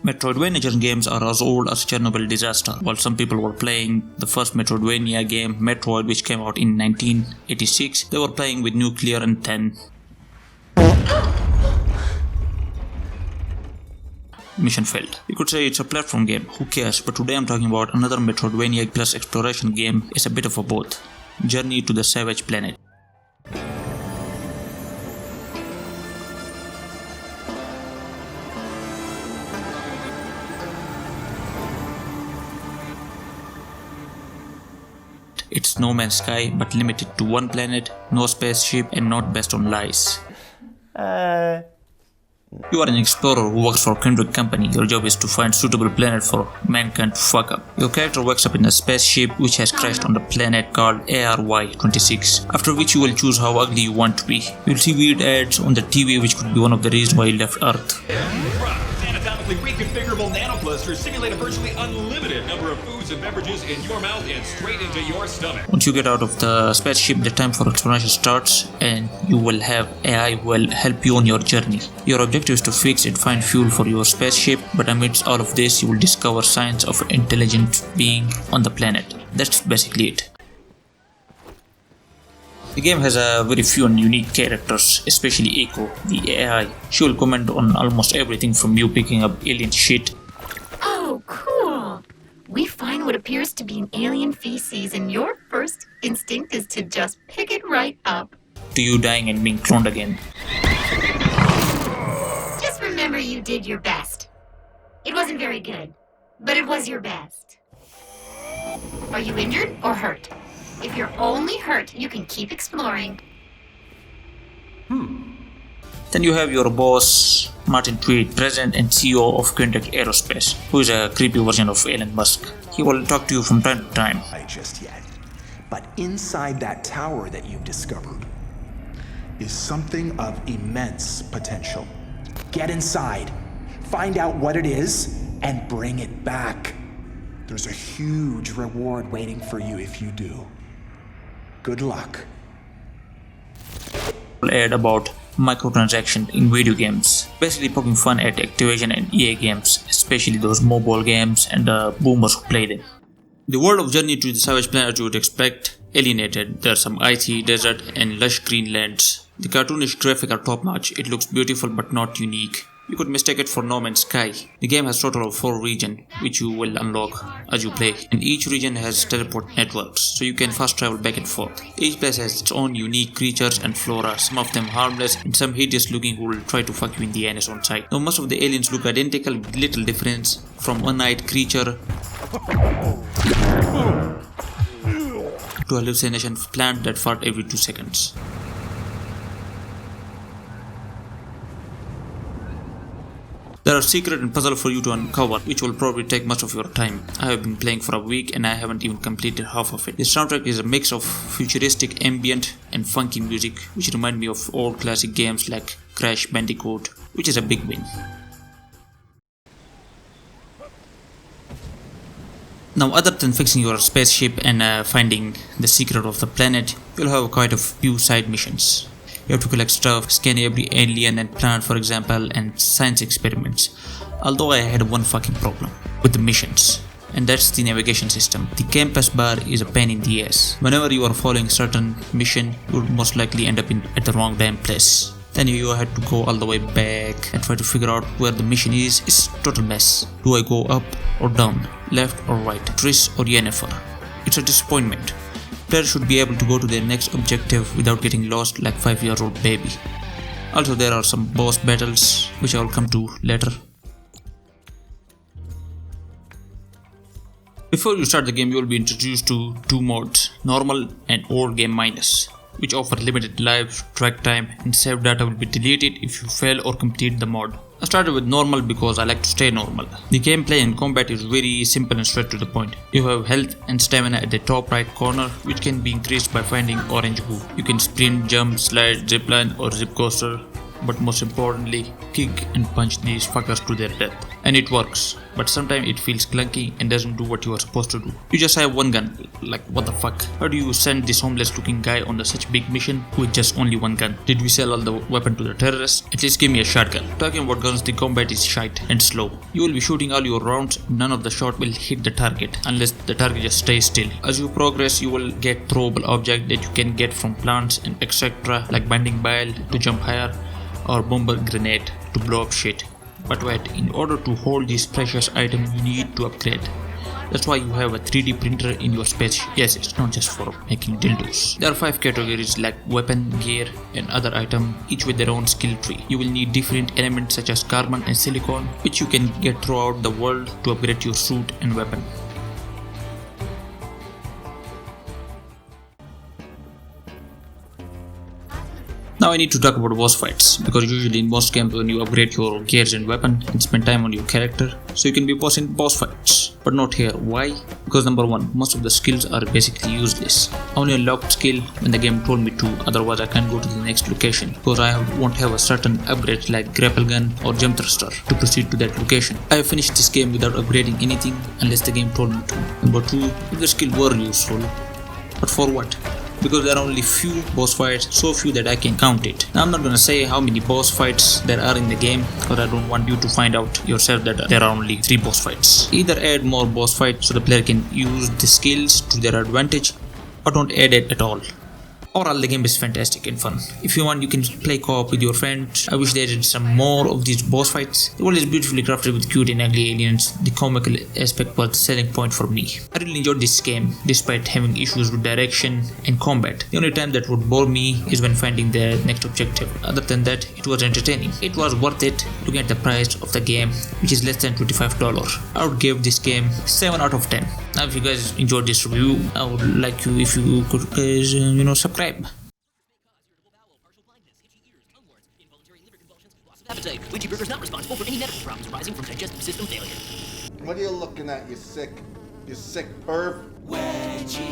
Metroidvania games are as old as Chernobyl disaster. While some people were playing the first Metroidvania game, Metroid, which came out in 1986, they were playing with nuclear and then mission failed. You could say it's a platform game, who cares, but today I'm talking about another Metroidvania plus exploration game. It's a bit of a both. Journey to the Savage Planet. It's No Man's Sky, but limited to one planet, no spaceship, and not based on lies. You are an explorer who works for Kendrick Company. Your job is to find suitable planet for mankind to fuck up. Your character wakes up in a spaceship which has crashed on the planet called ARY-26, after which you will choose how ugly you want to be. You'll see weird ads on the TV which could be one of the reasons why you left Earth. Anatomically reconfigurable nanoblasters simulate a virtually unlimited number of foods and beverages in your mouth and straight into your stomach. Once you get out of the spaceship, the time for exploration starts and you will have AI who will help you on your journey. Your objective is to fix and find fuel for your spaceship, but amidst all of this you will discover signs of intelligent being on the planet. That's basically it. The game has a very few and unique characters, especially Echo, the AI. She will comment on almost everything from you picking up alien shit. Oh, cool! We find what appears to be an alien feces, and your first instinct is to just pick it right up. To you dying and being cloned again. Just remember you did your best. It wasn't very good, but it was your best. Are you injured or hurt? If you're only hurt, you can keep exploring. Then you have your boss, Martin Tweed, President and CEO of Quintic Aerospace, who is a creepy version of Elon Musk. He will talk to you from time to time. Just yet. But inside that tower that you've discovered is something of immense potential. Get inside, find out what it is, and bring it back. There's a huge reward waiting for you if you do. Good luck. Ad about microtransactions in video games, basically poking fun at Activision and EA games, especially those mobile games and the boomers who play them. The world of Journey to the Savage Planet you would expect alienated. There's some icy desert and lush green lands. The cartoonish graphics are top notch. It looks beautiful but not unique. You could mistake it for No Man's Sky. The game has a total of 4 regions, which you will unlock as you play, and each region has teleport networks, so you can fast travel back and forth. Each place has its own unique creatures and flora, some of them harmless and some hideous looking who will try to fuck you in the anus on sight. Now most of the aliens look identical with little difference, from one-eyed creature to hallucination plant that fart every 2 seconds. There are secrets and puzzles for you to uncover, which will probably take much of your time. I have been playing for a week and I haven't even completed half of it. The soundtrack is a mix of futuristic ambient and funky music, which remind me of old classic games like Crash Bandicoot, which is a big win. Now, other than fixing your spaceship and finding the secret of the planet, you'll have quite a few side missions. You have to collect stuff, scan every alien and plant for example, and science experiments. Although I had one fucking problem with the missions, and that's the navigation system. The campus bar is a pain in the ass. Whenever you are following certain mission, you'll most likely end up at the wrong damn place. Then you have to go all the way back and try to figure out where the mission is. It's total mess. Do I go up or down, left or right, Tris or Yennefer? It's a disappointment. Players should be able to go to their next objective without getting lost like 5-year-old baby. Also, there are some boss battles which I will come to later. Before you start the game, you will be introduced to 2 modes, normal and old game minus, which offer limited lives, track time, and save data will be deleted if you fail or complete the mod. I started with normal because I like to stay normal. The gameplay and combat is very simple and straight to the point. You have health and stamina at the top right corner, which can be increased by finding orange goo. You can sprint, jump, slide, zipline or zip coaster, but most importantly, kick and punch these fuckers to their death. and it works, but sometimes it feels clunky and doesn't do what you are supposed to do. You just have one gun, like what the fuck? How do you send this homeless looking guy on such big mission with just only one gun? Did we sell all the weapon to the terrorists? At least give me a shotgun. Talking about guns, the combat is shite and slow. You will be shooting all your rounds, none of the shot will hit the target unless the target just stays still. As you progress, you will get throwable objects that you can get from plants and etc. like binding bile to jump higher or bomber grenade to blow up shit. But wait, in order to hold these precious items you need to upgrade. That's why you have a 3D printer in your space. Yes, it's not just for making dildos. There are 5 categories like weapon, gear and other items, each with their own skill tree. You will need different elements such as carbon and silicon, which you can get throughout the world to upgrade your suit and weapon. Now I need to talk about boss fights, because usually in most games when you upgrade your gears and weapon, you spend time on your character, so you can be boss in boss fights. But not here. Why? Because number 1, most of the skills are basically useless. I only unlocked skill when the game told me to, otherwise I can't go to the next location, because I won't have a certain upgrade like grapple gun or jump thruster to proceed to that location. I have finished this game without upgrading anything unless the game told me to. Number 2, if the skill were useful, but for what? Because there are only few boss fights, so few that I can count it. Now I'm not gonna say how many boss fights there are in the game, because I don't want you to find out yourself that there are only 3 boss fights. Either add more boss fights so the player can use the skills to their advantage, or don't add it at all. Overall, the game is fantastic and fun. If you want, you can play co-op with your friends. I wish they did some more of these boss fights. The world is beautifully crafted with cute and ugly aliens. The comical aspect was the selling point for me. I really enjoyed this game, despite having issues with direction and combat. The only time that would bore me is when finding the next objective. Other than that, it was entertaining. It was worth it looking at the price of the game, which is less than $25. I would give this game 7 out of 10. Now if you guys enjoyed this review, I would like you if you could guys, subscribe. Appetite. Ouija burger is not responsible for any medical problems arising from digestive system failure. What are you looking at, you sick perv? Wedgie.